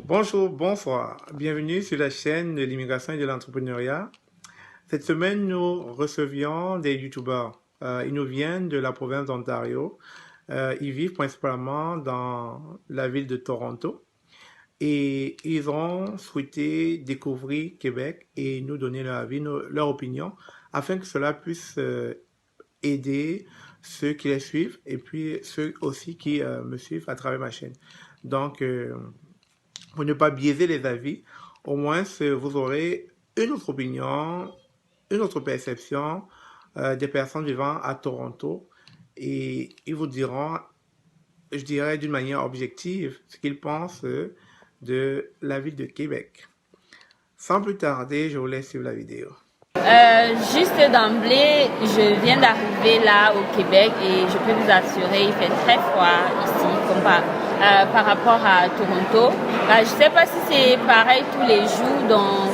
Bonjour, bonsoir. Bienvenue sur la chaîne de l'immigration et de l'entrepreneuriat. Cette semaine, nous recevions des youtubeurs. Ils nous viennent de la province d'Ontario. Ils vivent principalement dans la ville de Toronto. Et ils ont souhaité découvrir Québec et nous donner leur avis, leur opinion, afin que cela puisse aider ceux qui les suivent et puis ceux aussi qui me suivent à travers ma chaîne. Donc, pour ne pas biaiser les avis, au moins vous aurez une autre opinion, une autre perception des personnes vivant à Toronto et ils vous diront, je dirais d'une manière objective, ce qu'ils pensent de la ville de Québec. Sans plus tarder, je vous laisse suivre la vidéo. Juste d'emblée, je viens d'arriver là au Québec et je peux vous assurer, il fait très froid ici par rapport à Toronto. Je ne sais pas si c'est pareil tous les jours, donc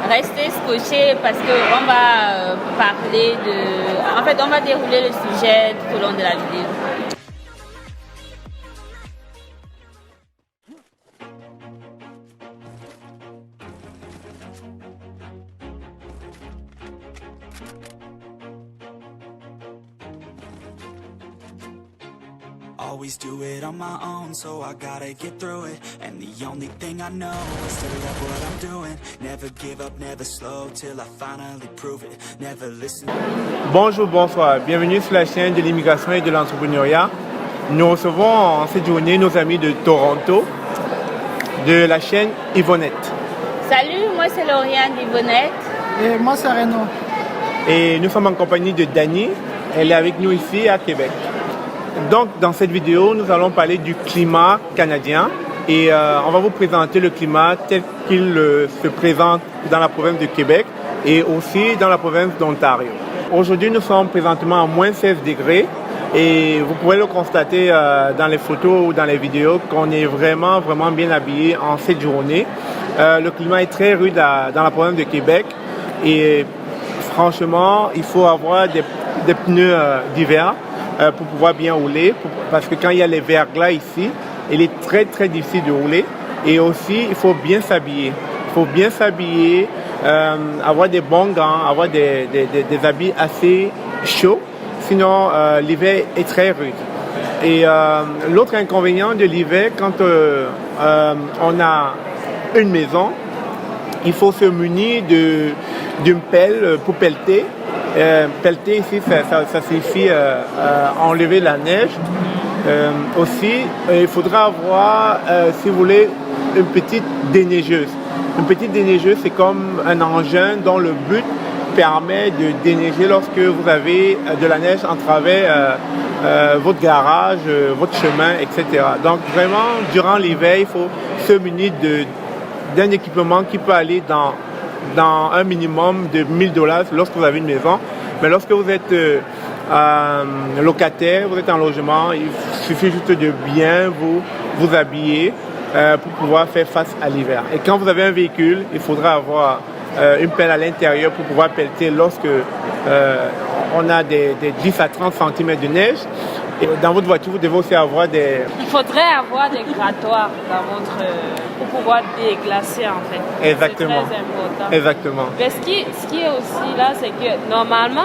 restez scotchés parce qu'on va parler de... En fait, on va dérouler le sujet tout au long de la vidéo. Always do it on my own, so I gotta get through it. And the only thing I know is to love what I'm doing. Never give up, never slow, till I finally prove it. Never listen. Bonjour, bonsoir. Bienvenue sur la chaîne de l'immigration et de l'entrepreneuriat. Nous recevons en cette journée nos amis de Toronto, de la chaîne Yvonnette. Salut, moi c'est Lauriane d'Yvonnette. Et moi c'est Renaud. Et nous sommes en compagnie de Dani. Elle est avec nous ici à Québec. Donc, dans cette vidéo, nous allons parler du climat canadien et on va vous présenter le climat tel qu'il se présente dans la province de Québec et aussi dans la province d'Ontario. Aujourd'hui, nous sommes présentement à moins 16 degrés et vous pouvez le constater dans les photos ou dans les vidéos qu'on est vraiment bien habillé en cette journée. Le climat est très rude dans la province de Québec et franchement, il faut avoir des pneus d'hiver pour pouvoir bien rouler, parce que quand il y a les verglas ici, il est très difficile de rouler. Et aussi, il faut bien s'habiller. Il faut bien s'habiller, avoir des bons gants, avoir des habits assez chauds. Sinon, l'hiver est très rude. Et l'autre inconvénient de l'hiver, quand on a une maison, il faut se munir d'une pelle pour pelleter. Pelleter ici, ça signifie enlever la neige. Aussi, il faudra avoir, si vous voulez, une petite déneigeuse. Une petite déneigeuse, c'est comme un engin dont le but permet de déneiger lorsque vous avez de la neige en travers votre garage, votre chemin, etc. Donc vraiment, durant l'hiver, il faut se munir d'un équipement qui peut aller dans un minimum de 1 000 $ lorsque vous avez une maison. Mais lorsque vous êtes locataire, vous êtes en logement, il suffit juste de bien vous habiller pour pouvoir faire face à l'hiver. Et quand vous avez un véhicule, il faudra avoir une pelle à l'intérieur pour pouvoir pelleter lorsque on a des 10 à 30 cm de neige. Et dans votre voiture, vous devez aussi avoir des... Il faudrait avoir des grattoirs pour pouvoir déglacer en fait. Exactement. C'est très important. Exactement. Mais ce qui est aussi là, c'est que normalement,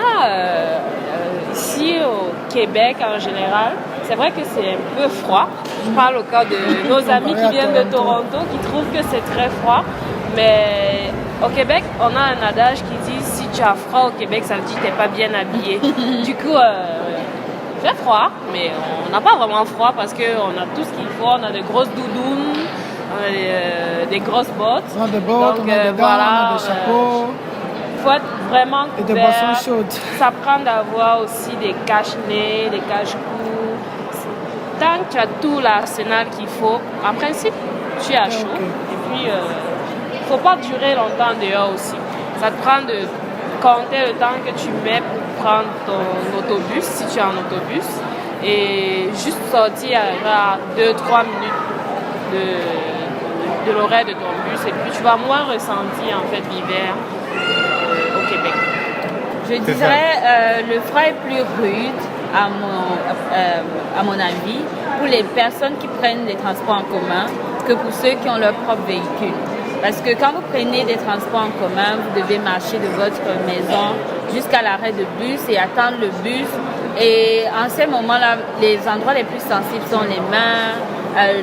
ici au Québec en général, c'est vrai que c'est un peu froid. Je parle au cas de nos amis qui viennent de Toronto, qui trouvent que c'est très froid. Mais au Québec, on a un adage qui dit si tu as froid au Québec, ça veut dire que tu n'es pas bien habillé. Du coup, il fait froid, mais on n'a pas vraiment froid parce qu'on a tout ce qu'il faut. On a de grosses doudounes, on a des grosses bottes. On a des bottes, on a des gants, on a des chapeaux. Il faut être vraiment couvert. Et des boissons chaudes. Ça prend d'avoir aussi des cache-nez, des cache-cou. Tant que tu as tout l'arsenal qu'il faut, en principe, tu as chaud. Okay. Et puis, il ne faut pas durer longtemps dehors aussi. Ça te prend de compter le temps que tu mets pour prendre ton autobus, si tu es en autobus, et juste sortir à 2-3 minutes de l'horaire de ton bus, et puis tu vas moins ressentir en fait l'hiver au Québec. Je dirais le froid est plus rude à mon avis pour les personnes qui prennent les transports en commun. que pour ceux qui ont leur propre véhicule. Parce que quand vous prenez des transports en commun, vous devez marcher de votre maison jusqu'à l'arrêt de bus et attendre le bus. Et en ces moments-là, les endroits les plus sensibles sont les mains,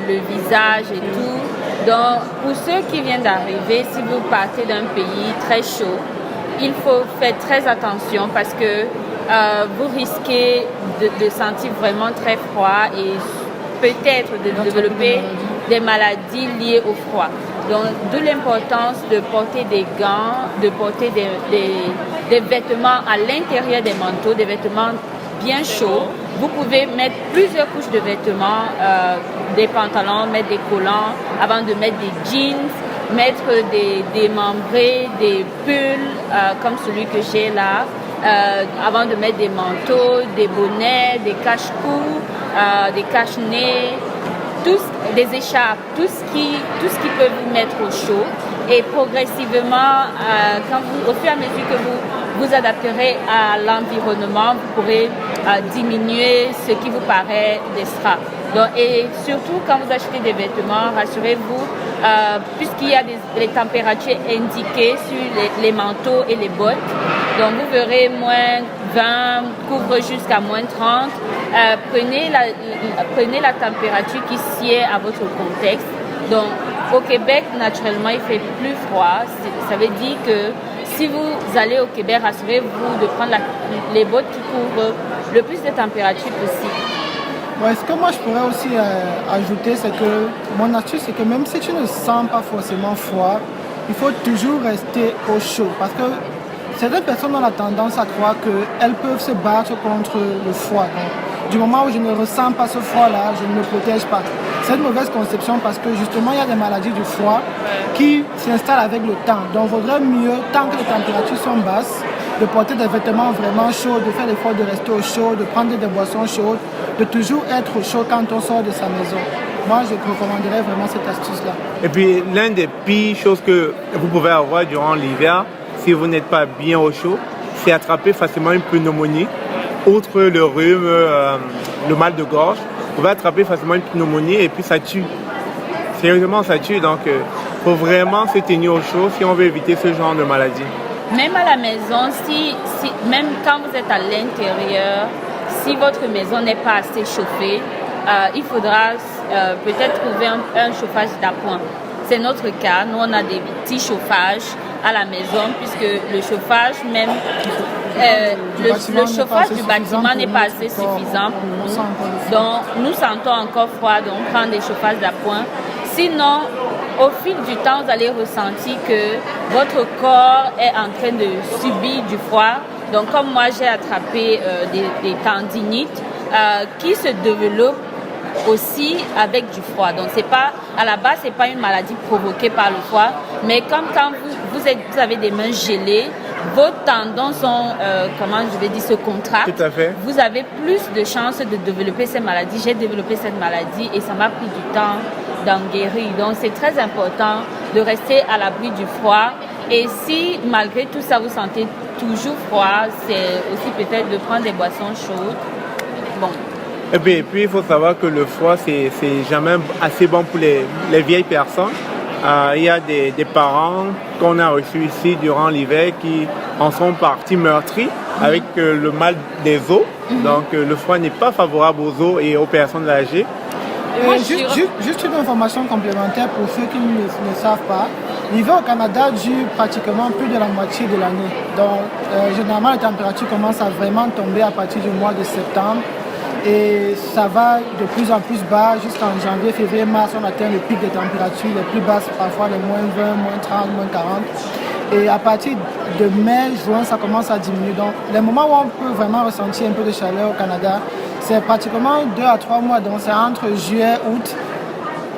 le visage et tout. Donc, pour ceux qui viennent d'arriver, si vous partez d'un pays très chaud, il faut faire très attention parce que vous risquez de sentir vraiment très froid et peut-être de développer des maladies liées au froid. Donc, d'où l'importance de porter des gants, de porter des vêtements à l'intérieur des manteaux, des vêtements bien chauds. Vous pouvez mettre plusieurs couches de vêtements, des pantalons, mettre des collants, avant de mettre des jeans, mettre des membrés, des pulls, comme celui que j'ai là, avant de mettre des manteaux, des bonnets, des cache-cou, des cache-nez, des écharpes, tout ce qui peut vous mettre au chaud. Et progressivement, au fur et à mesure que vous vous adapterez à l'environnement, vous pourrez diminuer ce qui vous paraît des straps. Donc, et surtout, quand vous achetez des vêtements, rassurez-vous, puisqu'il y a les températures indiquées sur les manteaux et les bottes, donc vous verrez moins 20, couvre jusqu'à moins 30. Prenez la température qui sied à votre contexte. Donc, au Québec, naturellement, il fait plus froid. Ça veut dire que si vous allez au Québec, rassurez-vous de prendre les bottes qui couvrent le plus de température possible. Ouais, ce que moi je pourrais aussi ajouter, c'est que mon astuce, c'est que même si tu ne sens pas forcément froid, il faut toujours rester au chaud. Parce que certaines personnes ont la tendance à croire qu'elles peuvent se battre contre le froid. Donc, du moment où je ne ressens pas ce froid-là, je ne me protège pas. C'est une mauvaise conception parce que justement, il y a des maladies du froid qui s'installent avec le temps. Donc, il vaudrait mieux, tant que les températures sont basses, de porter des vêtements vraiment chauds, de faire l'effort de rester au chaud, de prendre des boissons chaudes, de toujours être au chaud quand on sort de sa maison. Moi, je recommanderais vraiment cette astuce-là. Et puis, l'une des pires choses que vous pouvez avoir durant l'hiver, si vous n'êtes pas bien au chaud, c'est attraper facilement une pneumonie. Outre le rhume, le mal de gorge, vous pouvez attraper facilement une pneumonie et puis ça tue. Sérieusement, ça tue. Donc, il faut vraiment se tenir au chaud si on veut éviter ce genre de maladie. Même à la maison, même quand vous êtes à l'intérieur, si votre maison n'est pas assez chauffée, il faudra peut-être trouver un chauffage d'appoint. C'est notre cas. Nous, on a des petits chauffages à la maison puisque le chauffage même, le chauffage du bâtiment n'est pas assez suffisant pour nous. Donc, nous sentons encore froid, donc on prend des chauffages d'appoint. Sinon, au fil du temps, vous allez ressentir que votre corps est en train de subir du froid. Donc, comme moi, j'ai attrapé des tendinites qui se développent aussi avec du froid. Donc, à la base, c'est pas une maladie provoquée par le froid, mais comme quand vous avez des mains gelées, vos tendons sont, se contractent. Tout à fait. Vous avez plus de chances de développer cette maladie. J'ai développé cette maladie et ça m'a pris du temps d'en guérir. Donc, c'est très important de rester à l'abri du froid. Et si, malgré tout ça, vous sentez toujours froid, c'est aussi peut-être de prendre des boissons chaudes. Bon. Et puis, il faut savoir que le froid, c'est jamais assez bon pour les vieilles personnes. Il y a des parents qu'on a reçus ici durant l'hiver qui en sont partis meurtris avec le mal des os. Donc, le froid n'est pas favorable aux os et aux personnes âgées. Juste une information complémentaire pour ceux qui ne savent pas. L'hiver au Canada dure pratiquement plus de la moitié de l'année. Donc, généralement, les températures commencent à vraiment tomber à partir du mois de septembre. Et ça va de plus en plus bas jusqu'en janvier, février, mars, on atteint le pic des températures les plus basses, parfois les moins 20, moins 30, moins 40. Et à partir de mai, juin, ça commence à diminuer. Donc, les moments où on peut vraiment ressentir un peu de chaleur au Canada, c'est pratiquement 2 à 3 mois. Donc, c'est entre juillet, août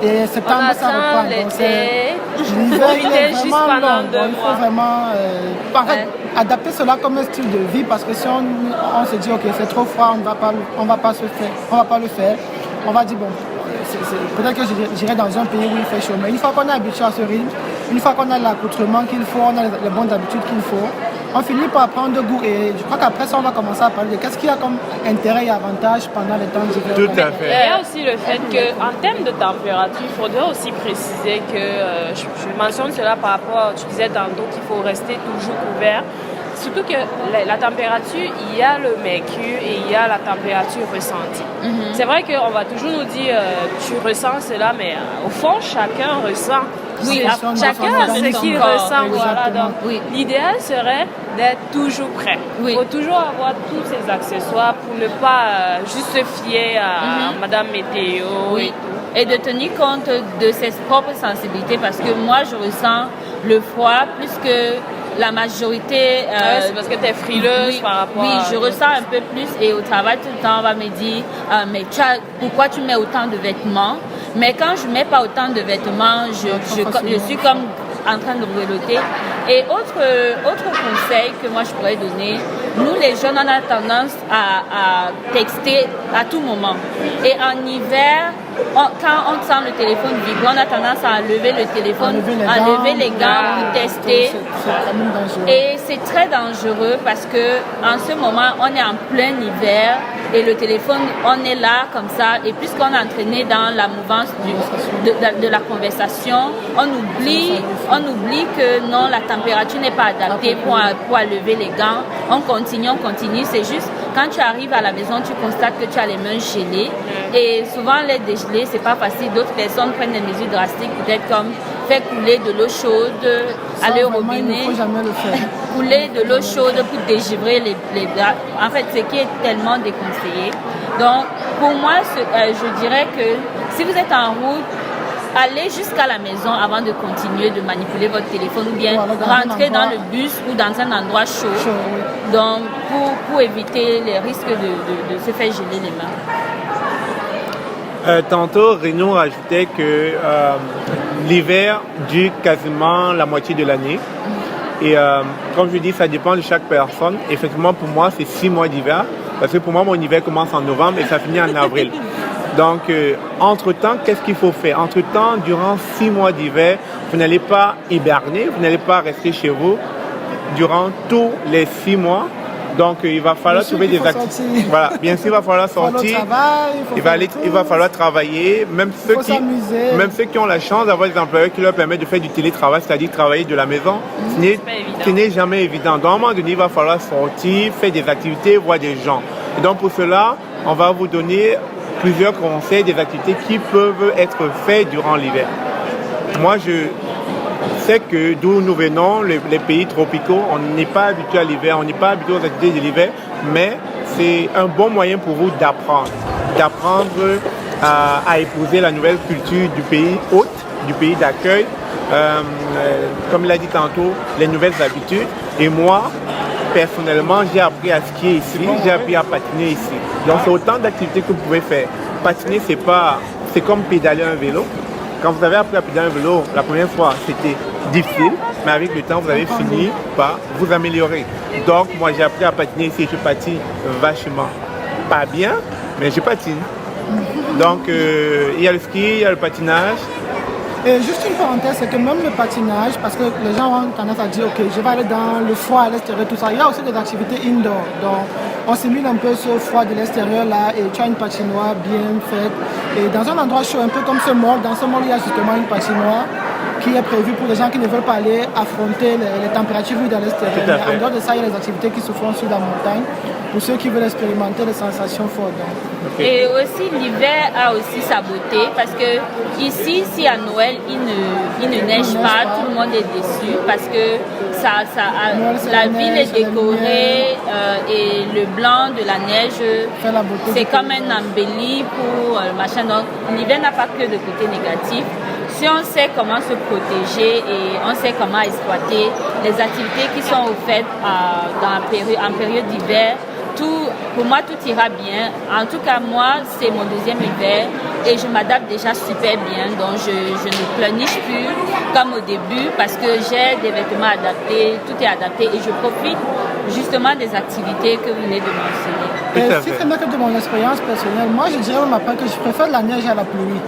et septembre, ça reprend. Donc, l'hiver, il est vraiment long. Donc, il faut vraiment adapter cela comme un style de vie parce que si on se dit, ok, c'est trop froid, on va pas le faire. On va dire, bon, peut-être que j'irai dans un pays où il fait chaud. Mais une fois qu'on est habitué à ce rythme, une fois qu'on a l'accoutrement qu'il faut, on a les bonnes habitudes qu'il faut, on finit par prendre goût. Et je crois qu'après ça, on va commencer à parler de qu'est-ce qu'il y a comme intérêt et avantage pendant les temps d'hiver. Tout à fait. Il y a aussi le fait qu'en termes de température, il faudrait aussi préciser que, je mentionne cela par rapport, tu disais tantôt qu'il faut rester toujours couvert. Surtout que la température, il y a le mercure et il y a la température ressentie. C'est vrai qu'on va toujours nous dire, tu ressens cela, mais au fond, chacun ressent. Oui, chacun a ce qu'il ressent. Voilà, donc, oui. l'idéal serait d'être toujours prêt. Oui. Il faut toujours avoir tous ces accessoires pour ne pas juste se fier à Madame Météo. Oui. Et de tenir compte de ses propres sensibilités, parce que moi, je ressens le froid plus que la majorité. C'est parce que tu es frileuse par rapport oui, à... je ressens un peu plus et au travail, tout le temps, on va me dire mais pourquoi tu mets autant de vêtements? Mais quand je ne mets pas autant de vêtements, je suis comme en train de grelotter. Et autre conseil que moi je pourrais donner, nous les jeunes, on a tendance à texter à tout moment. Et en hiver, quand on sent le téléphone vibrer, on a tendance à enlever le téléphone, enlever les gants pour tester. Et c'est très dangereux parce que en ce moment, on est en plein hiver et le téléphone, on est là comme ça. Et puisqu'on est entraîné dans la mouvance de la conversation, on oublie que non, la température n'est pas adaptée pour enlever les gants. On continue. C'est juste quand tu arrives à la maison, tu constates que tu as les mains gelées. Et souvent, les dégelées, c'est pas facile. D'autres personnes prennent des mesures drastiques, peut-être comme faire couler de l'eau chaude, aller au robinet, il ne faut jamais le faire. couler de l'eau chaude pour dégivrer les bras. En fait, ce qui est tellement déconseillé. Donc, pour moi, je dirais que si vous êtes en route, allez jusqu'à la maison avant de continuer de manipuler votre téléphone ou bien rentrer dans le bus ou dans un endroit chaud. Oui. Donc, pour éviter les risques de se faire geler les mains. Tantôt, Renaud rajoutait que l'hiver dure quasiment la moitié de l'année. Et comme je dis, ça dépend de chaque personne. Effectivement, pour moi, c'est 6 mois d'hiver. Parce que pour moi, mon hiver commence en novembre et ça finit en avril. Donc, entre-temps, qu'est-ce qu'il faut faire? Entre-temps, durant 6 mois d'hiver, vous n'allez pas hiberner, vous n'allez pas rester chez vous durant tous les 6 mois. Donc, il va falloir trouver des activités. Voilà, bien sûr, il va falloir sortir. Il va falloir travailler. Même ceux qui ont la chance d'avoir des employeurs qui leur permettent de faire du télétravail, c'est-à-dire travailler de la maison, ce n'est jamais évident. Donc, à un moment donné, il va falloir sortir, faire des activités, voir des gens. Et donc, pour cela, on va vous donner plusieurs conseils, des activités qui peuvent être faites durant l'hiver. Moi, je sais que d'où nous venons, les pays tropicaux, on n'est pas habitué à l'hiver, on n'est pas habitué aux activités de l'hiver, mais c'est un bon moyen pour vous d'apprendre à épouser la nouvelle culture du pays hôte, du pays d'accueil, comme il a dit tantôt, les nouvelles habitudes. Et moi, personnellement, j'ai appris à skier ici, j'ai appris à patiner ici. Donc c'est autant d'activités que vous pouvez faire. Patiner, c'est comme pédaler un vélo. Quand vous avez appris à pédaler un vélo, la première fois, c'était difficile, mais avec le temps, vous avez fini par vous améliorer. Donc, moi, j'ai appris à patiner ici, je patine vachement. Pas bien, mais je patine. Donc, il y a le ski, il y a le patinage. Et juste une parenthèse, c'est que même le patinage, parce que les gens ont tendance à dire, ok, je vais aller dans le froid à l'extérieur, tout ça. Il y a aussi des activités indoor. Donc, on simule un peu ce froid de l'extérieur là, et tu as une patinoire bien faite. Et dans un endroit chaud, un peu comme ce mall, dans ce mall, il y a justement une patinoire qui est prévue pour les gens qui ne veulent pas aller affronter les températures vues dans l'extérieur. Mais en dehors de ça, il y a les activités qui se font sur la montagne pour ceux qui veulent expérimenter les sensations fortes. Et aussi, l'hiver a aussi sa beauté parce que ici, si à Noël, il ne neige pas, tout le monde est déçu parce que la ville est décorée et le blanc de la neige, c'est comme un embelli pour le machin. Donc, l'hiver n'a pas que de côté négatif. Si on sait comment se protéger et on sait comment exploiter les activités qui sont offertes en période d'hiver, pour moi, tout ira bien. En tout cas, moi, c'est mon deuxième hiver et je m'adapte déjà super bien. Donc, je ne pleurniche plus comme au début parce que j'ai des vêtements adaptés, tout est adapté et je profite justement des activités que vous venez de mentionner. Si c'est que de mon expérience personnelle, moi, je dirais même après que je préfère la neige à la pluie.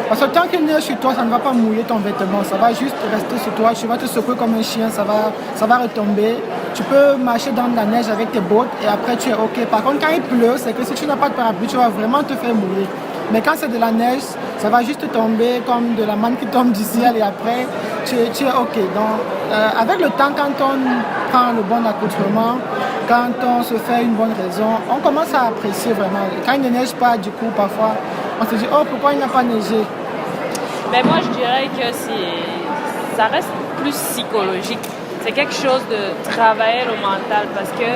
Parce que tant qu'il neige sur toi, ça ne va pas mouiller ton vêtement. Ça va juste rester sur toi. Tu vas te secouer comme un chien, ça va retomber. tu peux marcher dans la neige avec tes bottes et après tu es ok. Par contre, quand il pleut, c'est que si tu n'as pas de parapluie, tu vas vraiment te faire mourir. Mais quand c'est de la neige, ça va juste tomber comme de la manne qui tombe du ciel et après, tu es ok. Donc, avec le temps, quand on prend le bon accoutrement, quand on se fait une bonne raison, on commence à apprécier vraiment. Quand il ne neige pas, du coup, parfois, on se dit, oh, pourquoi il n'a pas neigé? Mais moi, je dirais que ça reste plus psychologique. C'est quelque chose de travailler le mental parce que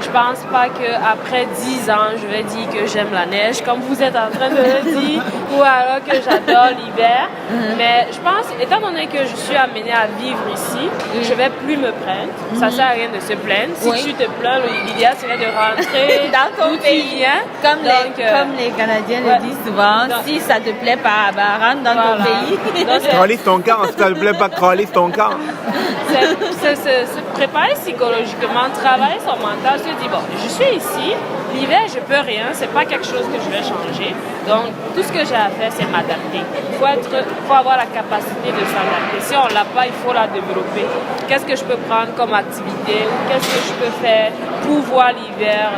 je pense pas qu'après 10 ans, je vais dire que j'aime la neige, comme vous êtes en train de le dire, ou alors que j'adore l'hiver. Mais je pense, étant donné que je suis amenée à vivre ici, je vais plus me plaindre. Ça sert à rien de se plaindre. Si tu te plains, l'idéal serait de rentrer dans ton pays. Comme les Canadiens le disent souvent, si ça te plaît pas, rentre dans ton pays. Crolise ton camp, si ça te plaît pas, crolise ton camp. Se préparer psychologiquement, travailler son mental, se dire, bon, je suis ici, l'hiver, je peux rien, c'est pas quelque chose que je vais changer. Donc, tout ce que j'ai à faire, c'est m'adapter. Il faut avoir la capacité de s'adapter. Si on l'a pas, il faut la développer. Qu'est-ce que je peux prendre comme activité ou qu'est-ce que je peux faire pour voir l'hiver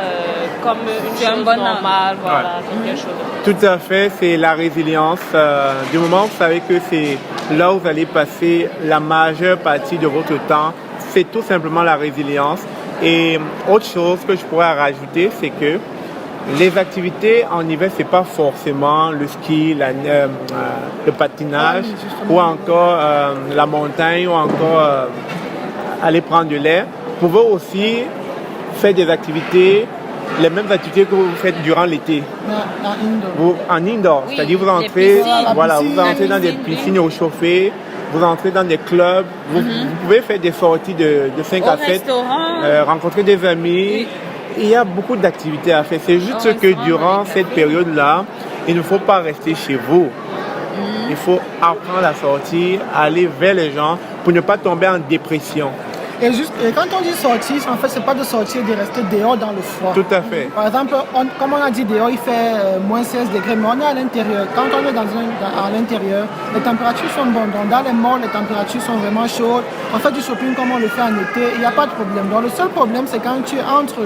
comme une chose normale, voilà, quelque chose. Tout à fait, c'est la résilience. Du moment où vous savez que c'est là où vous allez passer la majeure partie de votre temps, c'est tout simplement la résilience. Et autre chose que je pourrais rajouter, c'est que les activités en hiver, c'est pas forcément le ski, le patinage, ou encore la montagne, ou encore aller prendre de l'air. Vous pouvez aussi faire des activités, les mêmes activités que vous faites durant l'été. En indoor, Oui, c'est-à-dire vous entrez, piscines, vous entrez dans des piscines chauffées, vous entrez dans des clubs, vous pouvez faire des sorties de 5 à 7, rencontrer des amis. Il y a beaucoup d'activités à faire. C'est juste que durant cette période-là, il ne faut pas rester chez vous. Il faut apprendre à sortir, aller vers les gens pour ne pas tomber en dépression. Et quand on dit sortir, en fait, c'est pas de sortir, de rester dehors dans le froid. Tout à fait. Par exemple, comme on a dit dehors, il fait moins 16 degrés, mais on est à l'intérieur. Quand on est à l'intérieur, les températures sont bonnes. Donc, dans les malls, les températures sont vraiment chaudes. On fait du shopping comme on le fait en été, il n'y a pas de problème. Donc, le seul problème, c'est quand tu entres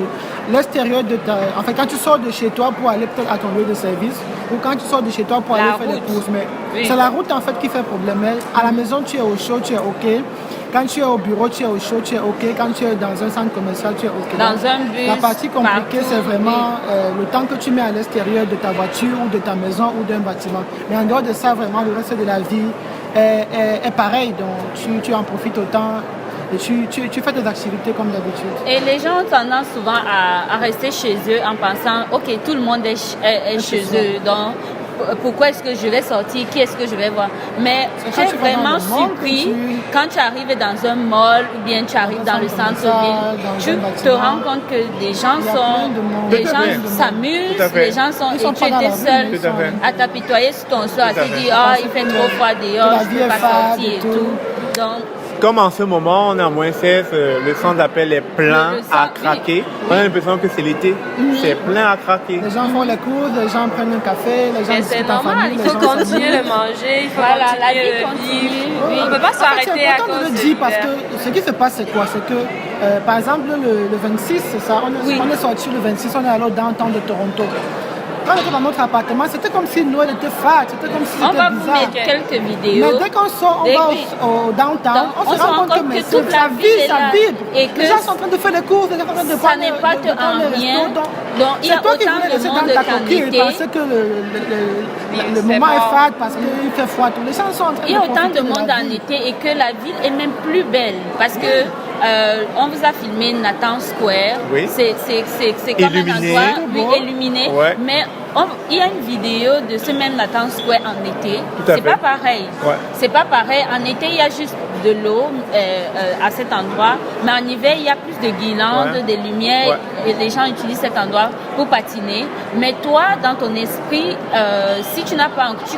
l'extérieur de quand tu sors de chez toi pour aller peut-être à ton lieu de service, ou quand tu sors de chez toi pour aller faire des courses. Mais c'est la route, en fait, qui fait problème. Mais à la maison, tu es au chaud, tu es OK. Quand tu es au bureau, tu es au chaud, tu es OK. Quand tu es dans un centre commercial, tu es OK. Dans un bus, la partie compliquée, partout, c'est vraiment le temps que tu mets à l'extérieur de ta voiture ou de ta maison ou d'un bâtiment. Mais en dehors de ça, vraiment, le reste de la vie est pareil. Donc, tu en profites autant et tu fais tes activités comme d'habitude. Et les gens ont tendance souvent à rester chez eux en pensant, OK, tout le monde est chez eux. Donc, pourquoi est-ce que je vais sortir? Qui est-ce que je vais voir? Mais tu es vraiment surpris quand tu arrives dans un mall ou bien tu arrives dans le centre-ville. Tu te rends compte que les gens s'amusent, les gens sont, et tu étais seul à t'apitoyer sur ton soir, à te dire, il fait trop froid dehors, je ne peux pas sortir et tout. Donc, comme en ce moment, on est à moins 16, le centre d'appel est plein à craquer. On a l'impression que c'est l'été. C'est plein à craquer. Les gens font les courses, les gens prennent un café, les gens discutent en famille. Il faut continuer de manger, il faut continuer de vivre. On ne peut pas s'arrêter à cause de l'hiver. Parce que ce qui se passe, c'est quoi? C'est que, par exemple, le 26, c'est ça, on est sorti le 26, on est allé au downtown de Toronto. Quand on était dans notre appartement, c'était comme si Noël était fat, c'était comme si c'était bizarre. On va vous mettre quelques vidéos. Mais dès qu'on sort, on va au downtown, on se rend compte que toute la ville, ça vibre. Et que les gens sont en train de faire les courses, les gens sont en train de ça n'est pas en rien. Donc il y a autant de monde qu'en été. Parce que le moment est fat, parce qu'il fait froid. Les gens sont en train de il y a autant de monde en été et que la ville est même plus belle. Parce que on vous a filmé Nathan Square. Oui. C'est comme illuminé. un endroit illuminé. Ouais. Mais il y a une vidéo de ce même Nathan Square en été. C'est pas pareil. Ouais. C'est pas pareil. En été, il y a juste de l'eau à cet endroit. Mais en hiver, il y a plus de guirlandes, des lumières. Et les gens utilisent cet endroit pour patiner. Mais toi, dans ton esprit, si tu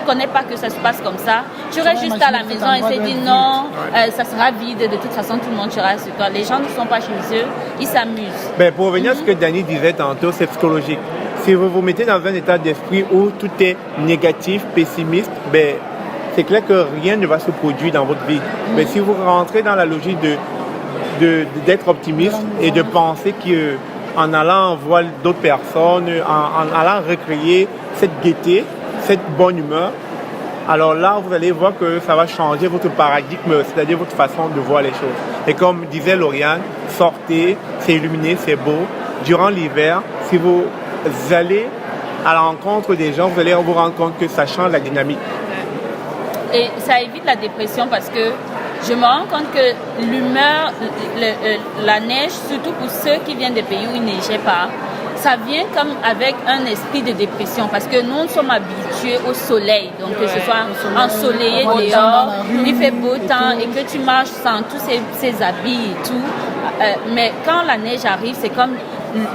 connais pas que ça se passe comme ça, tu restes juste à la maison et te dis non, ça sera vide. De toute façon, tout le monde sera sur toi. Les gens ne sont pas chez eux, ils s'amusent. Ben, pour revenir à ce que Dani disait tantôt, c'est psychologique. Si vous vous mettez dans un état d'esprit où tout est négatif, pessimiste, ben, c'est clair que rien ne va se produire dans votre vie. Mais si vous rentrez dans la logique de d'être optimiste et de penser qu'en allant voir d'autres personnes, en allant recréer cette gaieté, cette bonne humeur, alors là, vous allez voir que ça va changer votre paradigme, c'est-à-dire votre façon de voir les choses. Et comme disait Lauriane, sortez, c'est illuminé, c'est beau. Durant l'hiver, si vous allez à la rencontre des gens, vous allez vous rendre compte que ça change la dynamique. Et ça évite la dépression parce que je me rends compte que l'humeur, la neige, surtout pour ceux qui viennent des pays où il ne neigeait pas, ça vient comme avec un esprit de dépression parce que nous sommes habitués au soleil. Donc que ce soit ensoleillé dehors, il fait beau temps et que tu marches sans tous ces habits et tout. Mais quand la neige arrive, c'est comme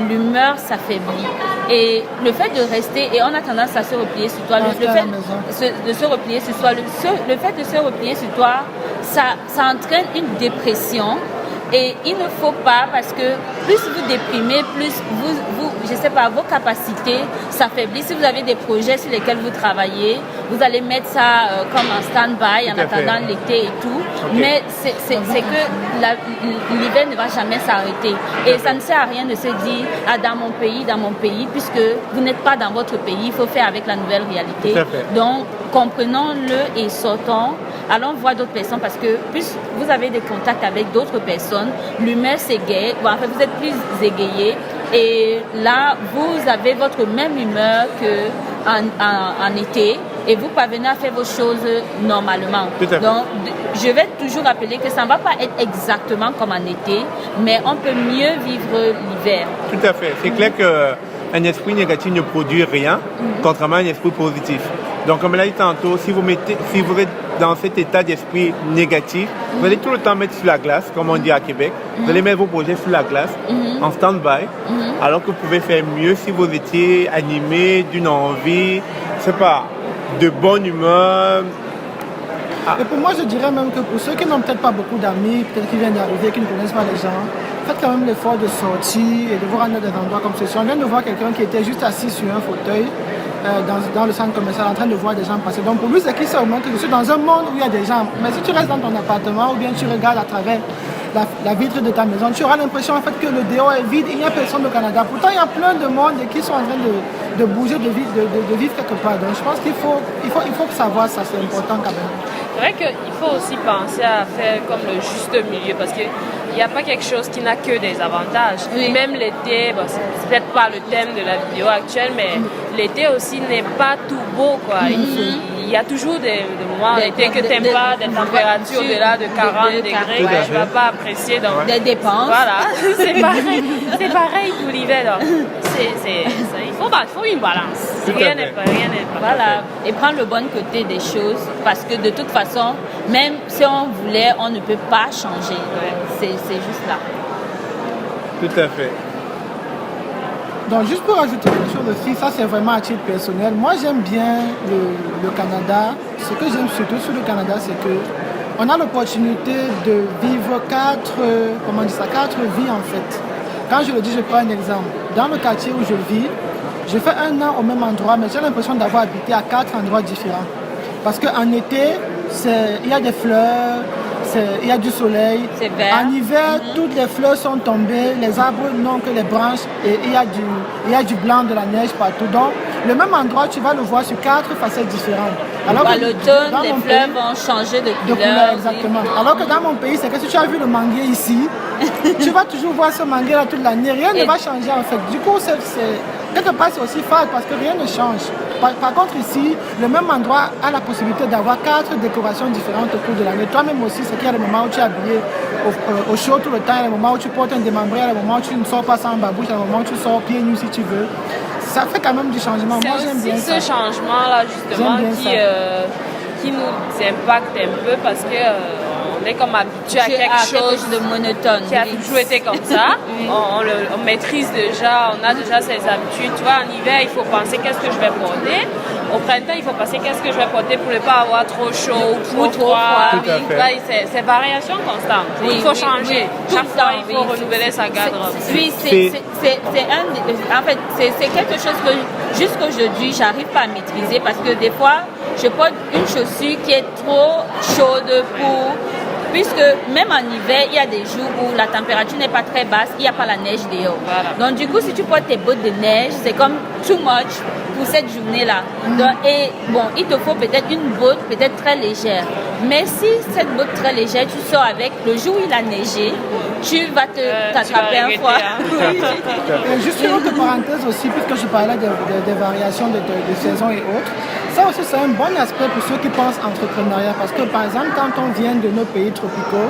l'humeur s'affaiblit. Et le fait de rester, et on a tendance à se replier sur toi, le fait de se replier sur soi, le fait de se replier sur toi, ça entraîne une dépression. Et il ne faut pas, parce que plus vous déprimez, plus je sais pas, vos capacités s'affaiblissent. Si vous avez des projets sur lesquels vous travaillez, vous allez mettre ça comme en stand-by en attendant l'été et tout. Okay. Mais c'est que l'hiver ne va jamais s'arrêter. Et ça ne sert à rien de se dire, dans mon pays, puisque vous n'êtes pas dans votre pays, il faut faire avec la nouvelle réalité. Donc, comprenons-le et sortons. Allons voir d'autres personnes parce que plus vous avez des contacts avec d'autres personnes, l'humeur s'égaye, fait, vous êtes plus égayé et là, vous avez votre même humeur qu'en été et vous parvenez à faire vos choses normalement. Donc, je vais toujours rappeler que ça ne va pas être exactement comme en été, mais on peut mieux vivre l'hiver. Tout à fait. C'est clair qu'un esprit négatif ne produit rien, contrairement à un esprit positif. Donc, comme l'a dit tantôt, si vous êtes dans cet état d'esprit négatif, vous allez tout le temps mettre sur la glace, comme on dit à Québec. Vous allez mettre vos projets sur la glace, en stand-by, alors que vous pouvez faire mieux si vous étiez animé d'une envie, je sais pas, de bonne humeur. Et pour moi, je dirais même que pour ceux qui n'ont peut-être pas beaucoup d'amis, peut-être qui viennent d'arriver, qui ne connaissent pas les gens, faites quand même l'effort de sortir et de vous rendre dans des endroits comme ceci. On vient de voir quelqu'un qui était juste assis sur un fauteuil dans le centre commercial en train de voir des gens passer. Donc pour lui, c'est qu'il sait au moins que je suis dans un monde où il y a des gens. Mais si tu restes dans ton appartement ou bien tu regardes à travers la vitre de ta maison, tu auras l'impression en fait que le dehors est vide et il n'y a personne au Canada. Pourtant, il y a plein de monde qui sont en train de bouger, de vivre quelque part. Donc je pense qu'il faut savoir ça, c'est important quand même. C'est vrai qu'il faut aussi penser à faire comme le juste milieu parce qu'il n'y a pas quelque chose qui n'a que des avantages. Oui. Même l'été, c'est peut-être pas le thème de la vidéo actuelle, mais l'été aussi n'est pas tout beau, quoi. Il y a toujours des moments l'été que tu n'aimes pas, des températures au-delà de 40 degrés, tu ne vas pas apprécier. Donc, des dépenses. Voilà, c'est pareil pour l'hiver. Il faut une balance. Rien n'est pas. Voilà, et prendre le bon côté des choses parce que de toute façon, même si on voulait, on ne peut pas changer. C'est juste là. Tout à fait. Donc juste pour ajouter quelque chose aussi, ça c'est vraiment à titre personnel. Moi j'aime bien le Canada. Ce que j'aime surtout sur le Canada, c'est que on a l'opportunité de vivre quatre vies en fait. Quand je le dis, je prends un exemple. Dans le quartier où je vis, je fais 1 an au même endroit, mais j'ai l'impression d'avoir habité à 4 endroits différents. Parce qu'en été, il y a des fleurs, il y a du soleil. C'est vert. En hiver, toutes les fleurs sont tombées, les arbres n'ont que les branches et il y a du blanc, de la neige partout. Donc, le même endroit, tu vas le voir sur 4 facettes différentes. Alors à l'automne, les fleurs vont changer de couleur. Exactement. Alors que dans mon pays, c'est que si tu as vu le manguier ici, tu vas toujours voir ce manguier-là toute l'année. Rien ne va changer en fait. Du coup, quelque part, c'est aussi fade parce que rien ne change. Par contre, ici, le même endroit a la possibilité d'avoir 4 décorations différentes au cours de l'année. Toi-même aussi, c'est qu'il y a des moments où tu es habillé au chaud tout le temps, il y a des moments où tu portes un démembré, il y a des moments où tu ne sors pas sans babouche, il y a des moments où tu sors pieds nus si tu veux. Ça fait quand même du changement. Moi, j'aime bien ça. C'est aussi ce changement-là, justement, qui nous impacte un peu parce que on est comme habitué à quelque chose de monotone. Qui a toujours été comme ça. On maîtrise déjà, on a déjà ses habitudes. Tu vois, en hiver, il faut penser qu'est-ce que je vais porter. Au printemps, il faut penser qu'est-ce que je vais porter pour ne pas avoir trop chaud ou trop froid. C'est variation constante. Il faut changer. Chaque fois, il faut renouveler sa garde-robe. Oui, en fait, c'est quelque chose que jusqu'aujourd'hui, j'arrive pas à maîtriser parce que des fois, je porte une chaussure qui est trop chaude pour puisque même en hiver, il y a des jours où la température n'est pas très basse, il n'y a pas la neige dehors. Voilà. Donc du coup, si tu portes tes bottes de neige, c'est comme too much pour cette journée-là. Donc, et bon, il te faut peut-être une botte peut-être très légère. Mais si cette botte très légère, tu sors avec, le jour où il a neigé, tu vas t'attraper un froid. Oui. Et juste une autre parenthèse aussi, puisque je parlais des variations de saison et autres. Ça aussi, c'est un bon aspect pour ceux qui pensent entrepreneuriat. Parce que, par exemple, quand on vient de nos pays tropicaux,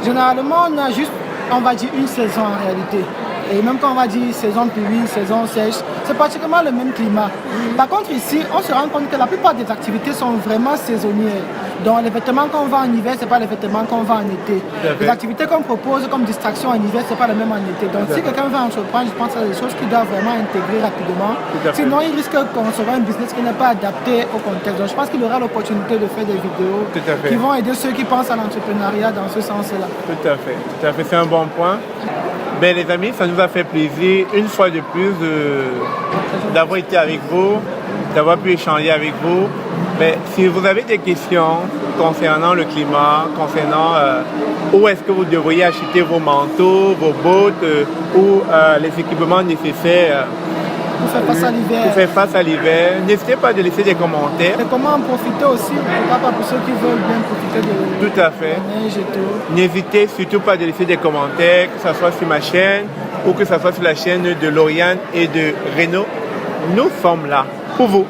généralement, on a juste, on va dire, une saison en réalité. Et même quand on va dire saison pluie, saison sèche, c'est pratiquement le même climat. Par contre, ici, on se rend compte que la plupart des activités sont vraiment saisonnières. Donc, les vêtements qu'on vend en hiver, ce n'est pas les vêtements qu'on vend en été. Les activités qu'on propose comme distraction en hiver, ce n'est pas le même en été. Donc, si quelqu'un veut entreprendre, je pense que c'est des choses qu'il doit vraiment intégrer rapidement. Sinon, il risque qu'on se voit un business qui n'est pas adapté au contexte. Donc, je pense qu'il aura l'opportunité de faire des vidéos qui vont aider ceux qui pensent à l'entrepreneuriat dans ce sens-là. Tout à fait. Tout à fait. C'est un bon point. Ben, les amis, ça nous a fait plaisir une fois de plus d'avoir été avec vous, d'avoir pu échanger avec vous. Ben, si vous avez des questions concernant le climat, concernant où est-ce que vous devriez acheter vos manteaux, vos bottes ou les équipements nécessaires Pour faire face à l'hiver. pour faire face à l'hiver, n'hésitez pas à laisser des commentaires. Et comment en profiter aussi, pourquoi pas pour ceux qui veulent bien profiter de Tout à fait. la neige et tout. N'hésitez surtout pas à laisser des commentaires, que ce soit sur ma chaîne ou que ce soit sur la chaîne de Lauriane et de Renaud. Nous sommes là pour vous.